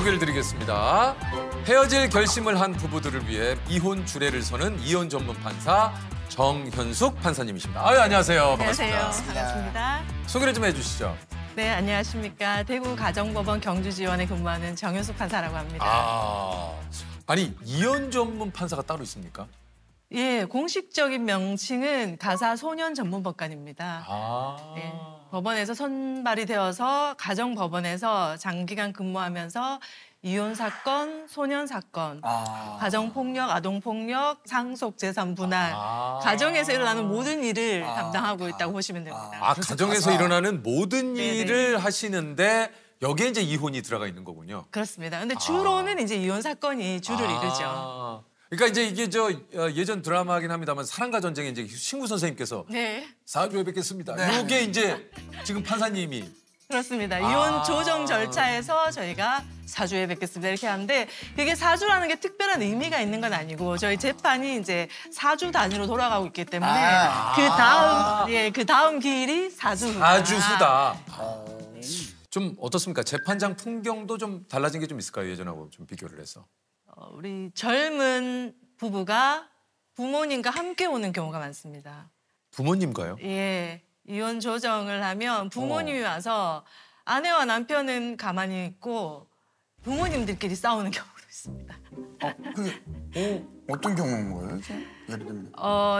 소개를 드리겠습니다. 헤어질 결심을 한 부부들을 위해 이혼 주례를 서는 이혼 전문 판사 정현숙 판사님이십니다. 아유, 안녕하세요. 반갑습니다. 안녕하세요. 반갑습니다. 소개를 좀 해주시죠. 네, 안녕하십니까. 대구 가정법원 경주지원에 근무하는 정현숙 판사라고 합니다. 아니 이혼 전문 판사가 따로 있습니까? 예, 공식적인 명칭은 가사소년 전문법관입니다. 네, 법원에서 선발이 되어서 가정법원에서 장기간 근무하면서 이혼 사건, 소년 사건, 가정폭력, 아동폭력, 상속재산 분할, 가정에서 일어나는 모든 일을 담당하고 있다고 보시면 됩니다. 가정에서 일어나는 모든 일을 하시는데 여기에 이제 이혼이 들어가 있는 거군요. 그렇습니다. 근데 주로는 이제 이혼 사건이 주를 이루죠. 그러니까 이제 이게 예전 드라마긴 합니다만 사랑과 전쟁에 이제 신구 선생님께서 네. 사주에 뵙겠습니다. 이게 이제 지금 판사님이 그렇습니다. 이혼 조정 절차에서 저희가 사주에 뵙겠습니다 이렇게 하는데 그게 사주라는 게 특별한 의미가 있는 건 아니고 저희 재판이 이제 사주 단위로 돌아가고 있기 때문에 그 다음 기일이 사주후다. 사주후다. 좀 어떻습니까? 재판장 풍경도 좀 달라진 게 좀 있을까요? 예전하고 좀 비교를 해서. 우리 젊은 부부가 부모님과 함께 오는 경우가 많습니다. 부모님과요? 예. 이혼 조정을 하면 부모님이 와서 아내와 남편은 가만히 있고 부모님들끼리 싸우는 경우도 있습니다. 어떤 경우인 거예요? 예를 들면.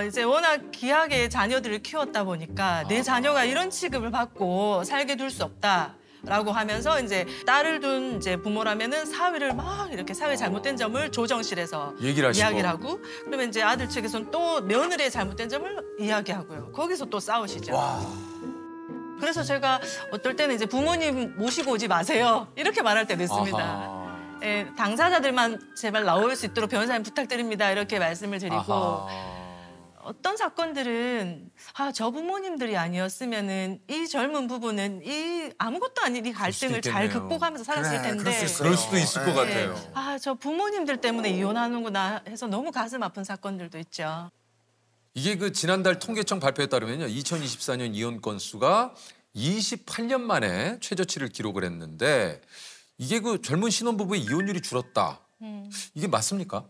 이제 워낙 귀하게 자녀들을 키웠다 보니까 내 자녀가 이런 취급을 받고 살게 둘 수 없다. 라고 하면서 이제 딸을 둔 이제 부모라면은 사위를 막 이렇게 사회 잘못된 점을 조정실에서 이야기를 하고 그러면 이제 아들 측에서는 또 며느리의 잘못된 점을 이야기하고요. 거기서 또 싸우시죠. 그래서 제가 어떨 때는 이제 부모님 모시고 오지 마세요. 이렇게 말할 때도 있습니다. 예, 당사자들만 제발 나올 수 있도록 변호사님 부탁드립니다. 이렇게 말씀을 드리고 어떤 사건들은 저 부모님들이 아니었으면은 이 젊은 부부는 이 아무것도 아닌 이 갈등을 잘 극복하면서 살았을 텐데 그럴 수도 있을 것 같아요. 저 부모님들 때문에 이혼하는구나 해서 너무 가슴 아픈 사건들도 있죠. 이게 그 지난달 통계청 발표에 따르면요. 2024년 이혼 건수가 28년 만에 최저치를 기록을 했는데 이게 그 젊은 신혼부부의 이혼율이 줄었다. 이게 맞습니까?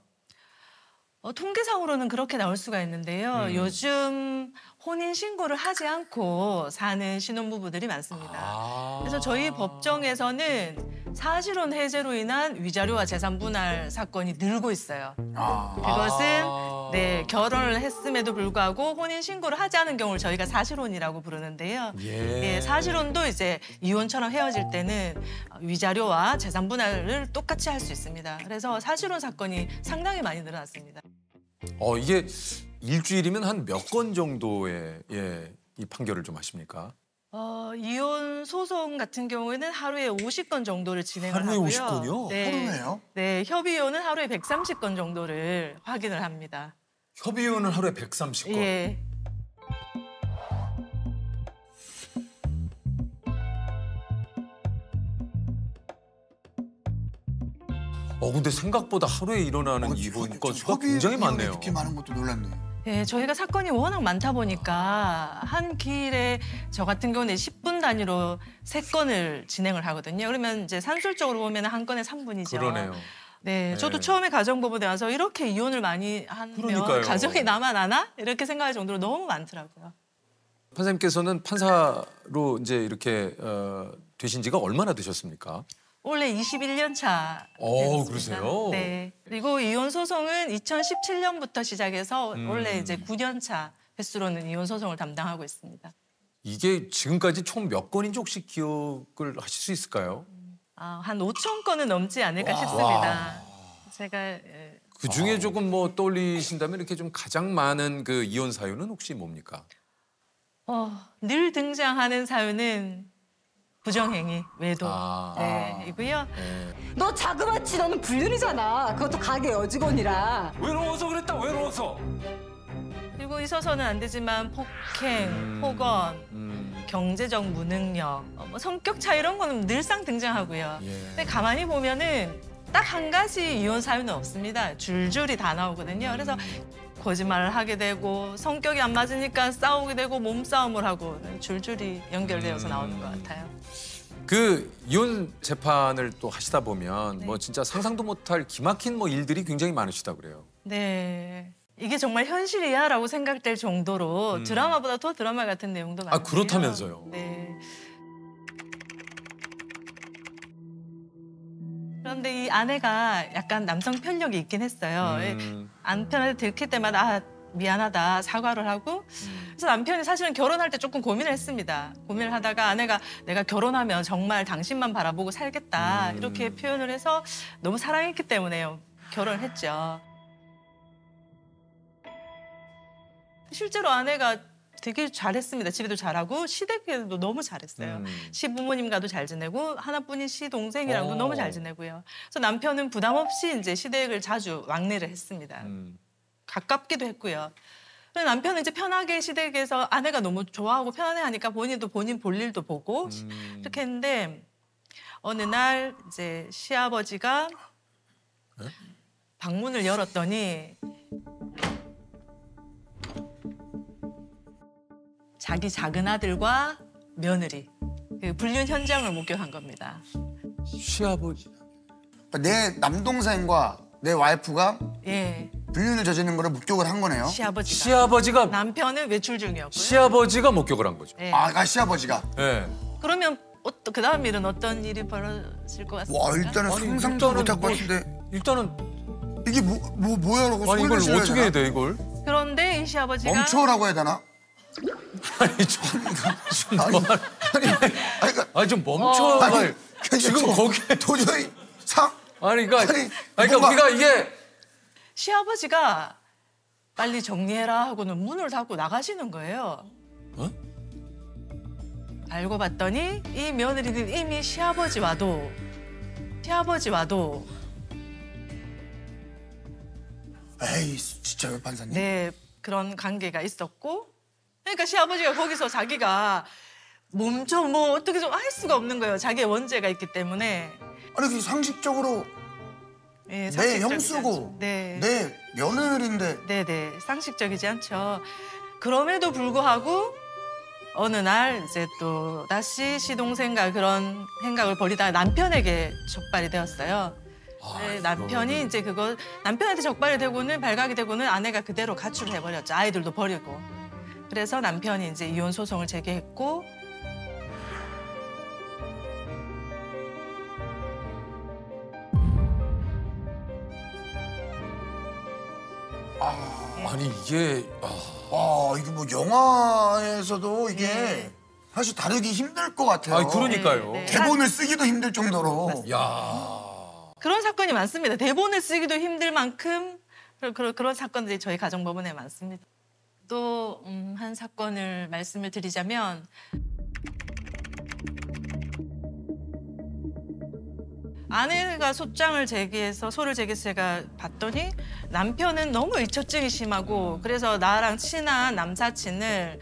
통계상으로는 그렇게 나올 수가 있는데요. 요즘 혼인신고를 하지 않고 사는 신혼부부들이 많습니다. 그래서 저희 법정에서는 사실혼 해제로 인한 위자료와 재산 분할 사건이 늘고 있어요. 그것은 결혼을 했음에도 불구하고 혼인신고를 하지 않은 경우를 저희가 사실혼이라고 부르는데요. 사실혼도 이제 이혼처럼 헤어질 때는 위자료와 재산 분할을 똑같이 할 수 있습니다. 그래서 사실혼 사건이 상당히 많이 늘어났습니다. 이게 일주일이면 한 몇 건 정도의 이 판결을 좀 하십니까? 이혼 소송 같은 경우에는 하루에 50건 정도를 진행을 하고요. 하루에 50건이요? 하루에요? 네, 협의혼은 하루에 130건 정도를 확인을 합니다. 협의혼은 하루에 130건? 예. 근데 생각보다 하루에 일어나는 이혼 건수가 굉장히 많네요. 이렇게 많은 것도 놀랐네. 네, 저희가 사건이 워낙 많다 보니까 한 기일에 저 같은 경우는 10분 단위로 3건을 진행을 하거든요. 그러면 이제 산술적으로 보면 한 건에 3분이죠. 그러네요. 네, 저도 처음에 가정법원에 와서 이렇게 이혼을 많이 하면 그러니까요. 가정이 남아나나? 이렇게 생각할 정도로 너무 많더라고요. 판사님께서는 판사로 이제 이렇게 되신 지가 얼마나 되셨습니까? 올해 21년 차. 그러세요? 네. 그리고 이혼 소송은 2017년부터 시작해서 원래 이제 9년 차 횟수로는 이혼 소송을 담당하고 있습니다. 이게 지금까지 총 몇 건인지 혹시 기억을 하실 수 있을까요? 한 5천 건은 넘지 않을까 싶습니다. 제가 그 중에 조금 뭐 떠올리신다면 이렇게 좀 가장 많은 그 이혼 사유는 혹시 뭡니까? 늘 등장하는 사유는 부정행위, 외도 이고요. 너 자그마치 너는 불륜이잖아. 그것도 가게 여직원이라. 외로워서 그랬다, 외로워서. 그리고 있어서는 안 되지만 폭행, 폭언, 경제적 무능력, 성격 차 이런 거는 늘상 등장하고요. 근데 가만히 보면은 딱 한 가지 이혼 사유는 없습니다. 줄줄이 다 나오거든요. 그래서 거짓말을 하게 되고 성격이 안 맞으니까 싸우게 되고 몸싸움을 하고 줄줄이 연결되어서 나오는 것 같아요. 그 이혼 재판을 또 하시다 보면 네. 뭐 진짜 상상도 못할 기막힌 뭐 일들이 굉장히 많으시다 그래요. 네. 이게 정말 현실이야라고 생각될 정도로 드라마보다 더 드라마 같은 내용도 많아요. 그렇다면서요. 네. 그런데 이 아내가 약간 남성 편력이 있긴 했어요. 남편한테 들킬 때마다 미안하다 사과를 하고 그래서 남편이 사실은 결혼할 때 조금 고민을 했습니다. 고민을 하다가 아내가 내가 결혼하면 정말 당신만 바라보고 살겠다 이렇게 표현을 해서 너무 사랑했기 때문에 결혼을 했죠. 실제로 아내가 되게 잘했습니다. 집에도 잘하고 시댁에도 너무 잘했어요. 시부모님과도 잘 지내고 하나뿐인 시동생이랑도 너무 잘 지내고요. 그래서 남편은 부담 없이 이제 시댁을 자주 왕래를 했습니다. 가깝기도 했고요. 그래서 남편은 이제 편하게 시댁에서 아내가 너무 좋아하고 편안해하니까 본인도 본인 볼 일도 보고 이렇게 했는데 어느 날 이제 시아버지가 방문을 열었더니 자기 작은 아들과 며느리 그 불륜 현장을 목격한 겁니다. 시아버지. 내 남동생과 내 와이프가 예, 불륜을 저지르는 거를 목격을 한 거네요. 시아버지가 남편은 외출 중이었고요. 시아버지가 목격을 한 거죠. 예. 아, 시아버지가. 예. 그러면 그 다음 일은 어떤 일이 벌어질 것 같습니까? 와, 일단은 아니, 상상도 일단은 못할 것 뭐- 같은데 일단은 이게 뭐야라고 아니 이걸 어떻게 해야 돼 이걸? 그런데 이 시아버지가 멈춰라고 해야 되나? 아니 좀 아니, 그러니까 아니 좀 멈춰가 지금 거기 도저히 아니 그러니까 뭔가- 우리가 이게 시아버지가 빨리 정리해라 하고는 문을 닫고 나가시는 거예요. 어? 알고 봤더니 이 며느리는 이미 시아버지와도 에이 진짜 판사님. 네 그런 관계가 있었고 그러니까 시아버지가 거기서 자기가 멈춰 뭐 어떻게 좀 할 수가 없는 거예요. 자기의 원죄가 있기 때문에. 아니 그 상식적으로 네, 내 상식적이지 형수고 않죠. 네. 내 며느리인데 네네 상식적이지 않죠. 그럼에도 불구하고 어느 날 이제 또 다시 시동생과 그런 행각을 벌이다가 남편에게 적발이 되었어요. 네, 남편이 이제 그거 남편한테 적발이 되고는 발각이 되고는 아내가 그대로 가출을 해버렸죠. 아이들도 버리고. 그래서 남편이 이제 이혼 소송을 제기했고. 아니 이게 이게 뭐 영화에서도 이게 네. 사실 다루기 힘들 것 같아요. 아니 그러니까요. 네, 네. 대본을 쓰기도 힘들 정도로. 야. 그런 사건이 많습니다. 대본을 쓰기도 힘들 만큼 그런 사건들이 저희 가정법원에 많습니다. 또 한 사건을 말씀을 드리자면 아내가 소장을 제기해서 소를 제기해서 제가 봤더니 남편은 너무 의처증이 심하고 그래서 나랑 친한 남사친을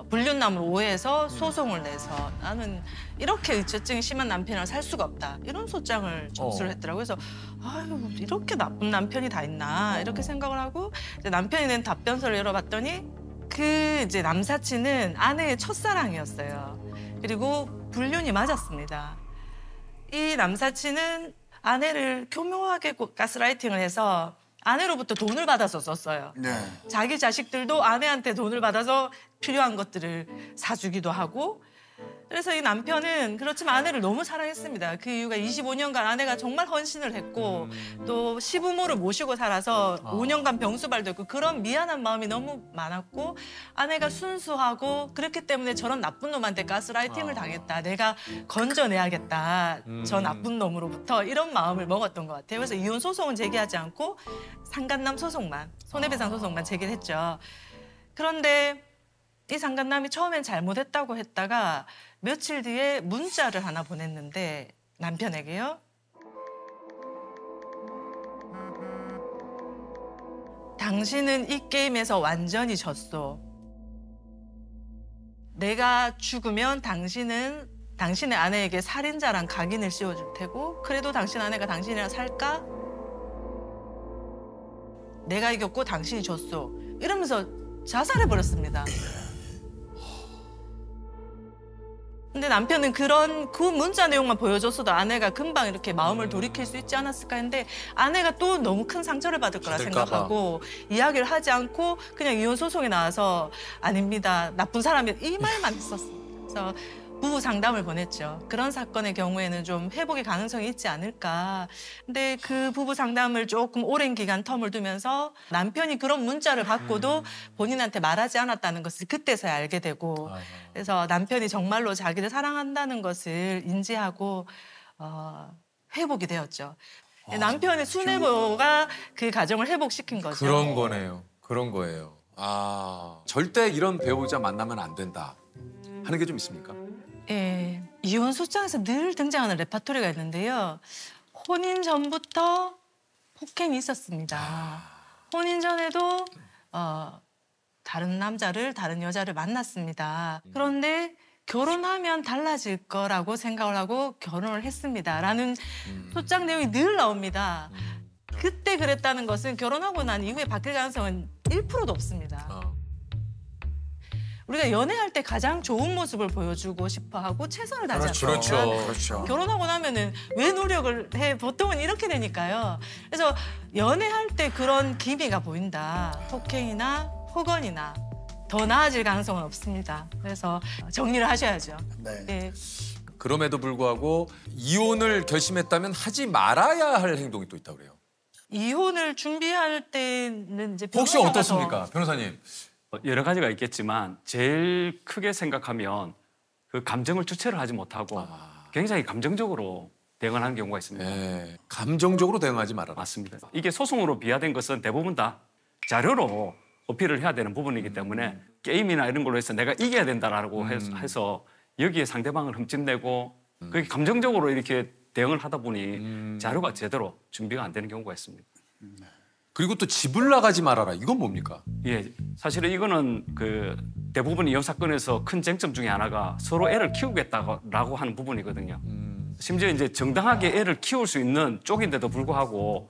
불륜남으로 오해해서 소송을 내서 나는 이렇게 의처증이 심한 남편이랑 살 수가 없다 이런 소장을 접수를 했더라고요. 그래서 아유 이렇게 나쁜 남편이 다 있나 이렇게 생각을 하고 이제 남편이 낸 답변서를 열어봤더니 그 이제 남사친은 아내의 첫사랑이었어요. 그리고 불륜이 맞았습니다. 이 남사친은 아내를 교묘하게 가스라이팅을 해서 아내로부터 돈을 받아서 썼어요. 네. 자기 자식들도 아내한테 돈을 받아서 필요한 것들을 사주기도 하고 그래서 이 남편은 그렇지만 아내를 너무 사랑했습니다. 그 이유가 25년간 아내가 정말 헌신을 했고 또 시부모를 모시고 살아서 5년간 병수발도 했고 그런 미안한 마음이 너무 많았고 아내가 순수하고 그렇기 때문에 저런 나쁜 놈한테 가스라이팅을 당했다. 내가 건져내야겠다. 저 나쁜 놈으로부터 이런 마음을 먹었던 것 같아요. 그래서 이혼 소송은 제기하지 않고 상간남 소송만 손해배상 소송만 제기를 했죠. 그런데 이 상간남이 처음엔 잘못했다고 했다가 며칠 뒤에 문자를 하나 보냈는데 남편에게요. 당신은 이 게임에서 완전히 졌어. 내가 죽으면 당신은 당신의 아내에게 살인자란 각인을 씌워줄 테고 그래도 당신 아내가 당신이랑 살까? 내가 이겼고 당신이 졌어. 이러면서 자살해버렸습니다. 근데 남편은 그 문자 내용만 보여줬어도 아내가 금방 이렇게 마음을 돌이킬 수 있지 않았을까 했는데 아내가 또 너무 큰 상처를 받을 거라 받을까 생각하고 이야기를 하지 않고 그냥 이혼 소송에 나와서 아닙니다. 나쁜 사람이 이 말만 했었습니다. 그래서 부부 상담을 보냈죠. 그런 사건의 경우에는 좀 회복의 가능성이 있지 않을까. 근데 그 부부 상담을 조금 오랜 기간 텀을 두면서 남편이 그런 문자를 받고도 본인한테 말하지 않았다는 것을 그때서야 알게 되고 그래서 남편이 정말로 자기를 사랑한다는 것을 인지하고 회복이 되었죠. 남편의 수뇌부가 그 가정을 회복시킨 거죠. 그런 거네요. 그런 거예요. 절대 이런 배우자 만나면 안 된다 하는 게 좀 있습니까? 예, 이혼 소장에서 늘 등장하는 레파토리가 있는데요. 혼인 전부터 폭행이 있었습니다. 혼인 전에도 다른 여자를 만났습니다. 그런데 결혼하면 달라질 거라고 생각을 하고 결혼을 했습니다라는 소장 내용이 늘 나옵니다. 그때 그랬다는 것은 결혼하고 난 이후에 바뀔 가능성은 1%도 없습니다. 우리가 연애할 때 가장 좋은 모습을 보여주고 싶어하고 최선을 다하지 않습니까? 그렇죠. 결혼하고 나면은 왜 노력을 해? 보통은 이렇게 되니까요. 그래서 연애할 때 그런 기미가 보인다. 폭행이나 폭언이나 더 나아질 가능성은 없습니다. 그래서 정리를 하셔야죠. 네. 네. 그럼에도 불구하고 이혼을 결심했다면 하지 말아야 할 행동이 또 있다고 그래요. 이혼을 준비할 때는 이제 혹시 변호사가 어떻습니까, 변호사님? 여러 가지가 있겠지만 제일 크게 생각하면 그 감정을 주체를 하지 못하고 굉장히 감정적으로 대응을 하는 경우가 있습니다. 네, 감정적으로 대응하지 말아라. 맞습니다. 이게 소송으로 비화된 것은 대부분 다 자료로 어필을 해야 되는 부분이기 때문에 게임이나 이런 걸로 해서 내가 이겨야 된다라고 해서 여기에 상대방을 흠집내고 그게 감정적으로 이렇게 대응을 하다 보니 자료가 제대로 준비가 안 되는 경우가 있습니다. 그리고 또 집을 나가지 말아라. 이건 뭡니까? 예, 사실은 이거는 그 대부분 이혼 사건에서 큰 쟁점 중에 하나가 서로 애를 키우겠다고 하는 부분이거든요. 심지어 이제 정당하게 애를 키울 수 있는 쪽인데도 불구하고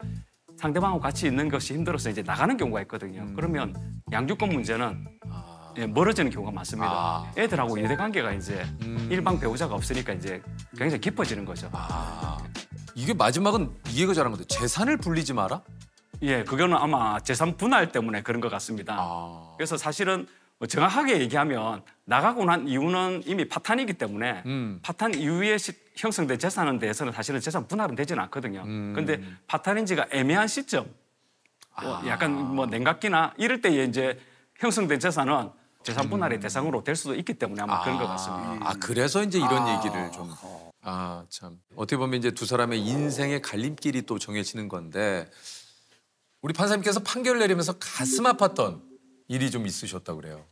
상대방하고 같이 있는 것이 힘들어서 이제 나가는 경우가 있거든요. 그러면 양육권 문제는 멀어지는 경우가 많습니다. 애들하고 유대 관계가 이제 일방 배우자가 없으니까 이제 굉장히 깊어지는 거죠. 이게 마지막은 이 얘기가 잘한 건데 재산을 불리지 마라? 예, 그거는 아마 재산 분할 때문에 그런 것 같습니다. 그래서 사실은 정확하게 얘기하면 나가고 난 이유는 이미 파탄이기 때문에 파탄 이후에 형성된 재산에 대해서는 사실은 재산 분할은 되지는 않거든요. 그런데 파탄인지가 애매한 시점, 약간 뭐 냉각기나 이럴 때에 이제 형성된 재산은 재산 분할의 대상으로 될 수도 있기 때문에 아마 그런 것 같습니다. 그래서 이제 이런 얘기를 좀. 참. 어떻게 보면 이제 두 사람의 인생의 갈림길이 또 정해지는 건데 우리 판사님께서 판결을 내리면서 가슴 아팠던 일이 좀 있으셨다고 그래요.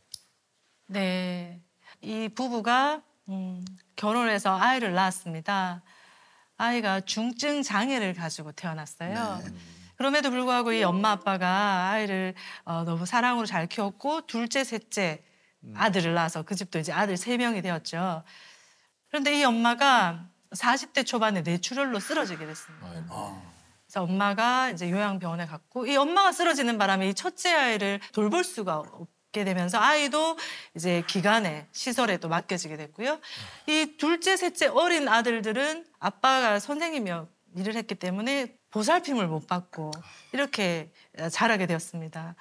네, 이 부부가 결혼을 해서 아이를 낳았습니다. 아이가 중증 장애를 가지고 태어났어요. 그럼에도 불구하고 이 엄마 아빠가 아이를 너무 사랑으로 잘 키웠고 둘째, 셋째 아들을 낳아서 그 집도 이제 아들 3명이 되었죠. 그런데 이 엄마가 40대 초반에 뇌출혈로 쓰러지게 됐습니다. 그래서 엄마가 이제 요양병원에 갔고 이 엄마가 쓰러지는 바람에 이 첫째 아이를 돌볼 수가 없게 되면서 아이도 이제 기간에 시설에 또 맡겨지게 됐고요. 이 둘째, 셋째 어린 아들들은 아빠가 선생님이며 일을 했기 때문에 보살핌을 못 받고 이렇게 자라게 되었습니다.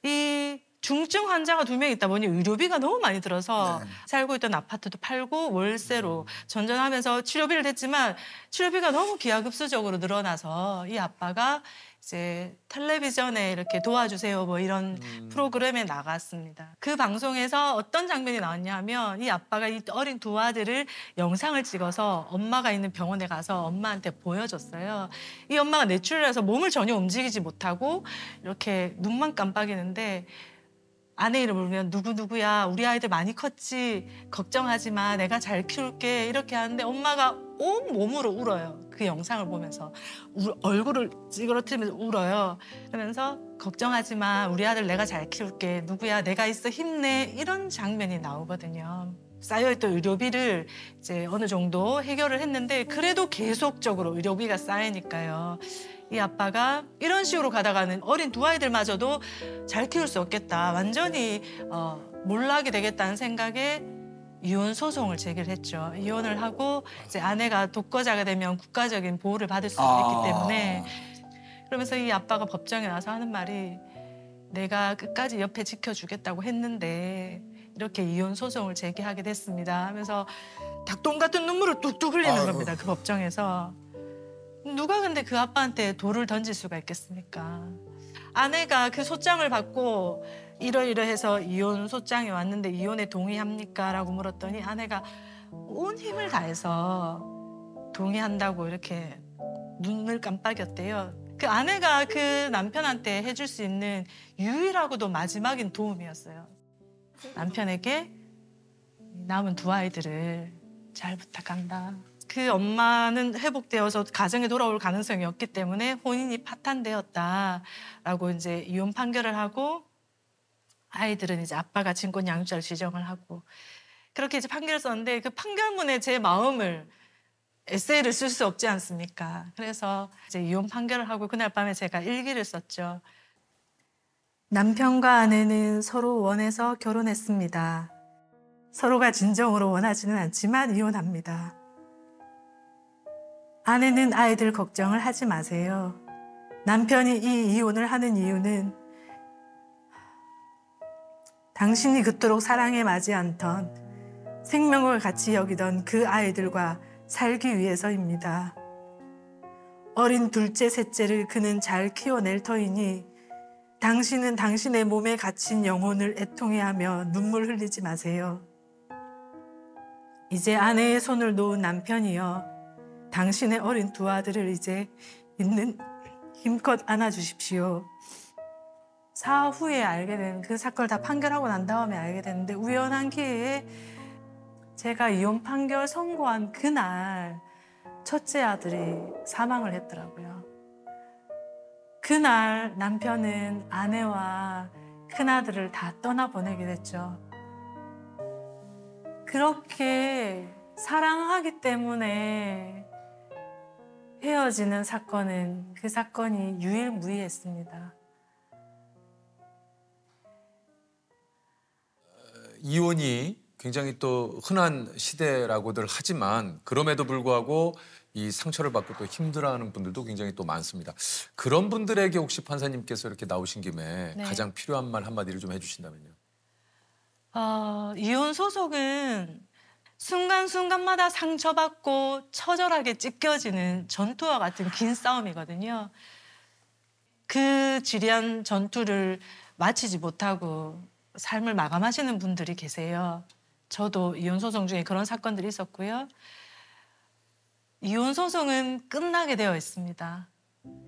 이 중증 환자가 2명 있다 보니 의료비가 너무 많이 들어서 살고 있던 아파트도 팔고 월세로 전전하면서 치료비를 댔지만 치료비가 너무 기하급수적으로 늘어나서 이 아빠가 이제 텔레비전에 이렇게 도와주세요 뭐 이런 프로그램에 나갔습니다. 그 방송에서 어떤 장면이 나왔냐 하면 이 아빠가 이 어린 2 아들을 영상을 찍어서 엄마가 있는 병원에 가서 엄마한테 보여줬어요. 이 엄마가 뇌출혈해서 몸을 전혀 움직이지 못하고 이렇게 눈만 깜빡이는데 아내 이름을 부르면 누구누구야 우리 아이들 많이 컸지 걱정하지 마 내가 잘 키울게 이렇게 하는데 엄마가 온 몸으로 울어요. 그 영상을 보면서 얼굴을 찌그러뜨리면서 울어요. 그러면서 걱정하지 마 우리 아들 내가 잘 키울게 누구야 내가 있어 힘내 이런 장면이 나오거든요. 쌓여있던 의료비를 이제 어느 정도 해결을 했는데 그래도 계속적으로 의료비가 쌓이니까요. 이 아빠가 이런 식으로 가다가는 어린 2 아이들마저도 잘 키울 수 없겠다. 완전히 몰락이 되겠다는 생각에 이혼 소송을 제기를 했죠. 이혼을 하고 이제 아내가 독거자가 되면 국가적인 보호를 받을 수 있기 때문에 그러면서 이 아빠가 법정에 나서 하는 말이 내가 끝까지 옆에 지켜주겠다고 했는데 이렇게 이혼 소송을 제기하게 됐습니다 하면서 닭똥 같은 눈물을 뚝뚝 흘리는 겁니다. 그 법정에서. 누가 근데 그 아빠한테 돌을 던질 수가 있겠습니까? 아내가 그 소장을 받고 이러이러해서 이혼 소장이 왔는데 이혼에 동의합니까? 라고 물었더니 아내가 온 힘을 다해서 동의한다고 이렇게 눈을 깜빡였대요. 그 아내가 그 남편한테 해줄 수 있는 유일하고도 마지막인 도움이었어요. 남편에게 남은 두 아이들을 잘 부탁한다. 그 엄마는 회복되어서 가정에 돌아올 가능성이 없기 때문에 혼인이 파탄되었다라고 이제 이혼 판결을 하고 아이들은 이제 아빠가 친권 양육자를 지정을 하고 그렇게 이제 판결을 썼는데 그 판결문에 제 마음을 에세이를 쓸 수 없지 않습니까? 그래서 이제 이혼 판결을 하고 그날 밤에 제가 일기를 썼죠. 남편과 아내는 서로 원해서 결혼했습니다. 서로가 진정으로 원하지는 않지만 이혼합니다. 아내는 아이들 걱정을 하지 마세요. 남편이 이 이혼을 하는 이유는 당신이 그토록 사랑에 맞지 않던 생명을 같이 여기던 그 아이들과 살기 위해서입니다. 어린 둘째, 셋째를 그는 잘 키워낼 터이니 당신은 당신의 몸에 갇힌 영혼을 애통해하며 눈물 흘리지 마세요. 이제 아내의 손을 놓은 남편이여 당신의 어린 두 아들을 이제 있는 힘껏 안아주십시오. 사후에 알게 된 그 사건을 다 판결하고 난 다음에 알게 됐는데 우연한 기회에 제가 이혼 판결 선고한 그날 첫째 아들이 사망을 했더라고요. 그날 남편은 아내와 큰아들을 다 떠나보내게 됐죠. 그렇게 사랑하기 때문에 헤어지는 사건은 그 사건이 유일무이했습니다. 이혼이 굉장히 또 흔한 시대라고들 하지만 그럼에도 불구하고 이 상처를 받고 또 힘들어하는 분들도 굉장히 또 많습니다. 그런 분들에게 혹시 판사님께서 이렇게 나오신 김에 네. 가장 필요한 말 한마디를 좀 해주신다면요. 이혼 소송은 순간순간마다 상처받고 처절하게 찢겨지는 전투와 같은 긴 싸움이거든요. 그 지리한 전투를 마치지 못하고 삶을 마감하시는 분들이 계세요. 저도 이혼 소송 중에 그런 사건들이 있었고요. 이혼 소송은 끝나게 되어 있습니다.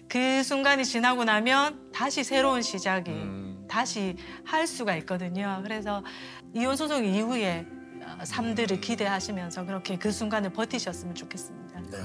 그 순간이 지나고 나면 다시 새로운 시작이 다시 할 수가 있거든요. 그래서 이혼 소송 이후에 삶들을 기대하시면서 그렇게 그 순간을 버티셨으면 좋겠습니다. 네.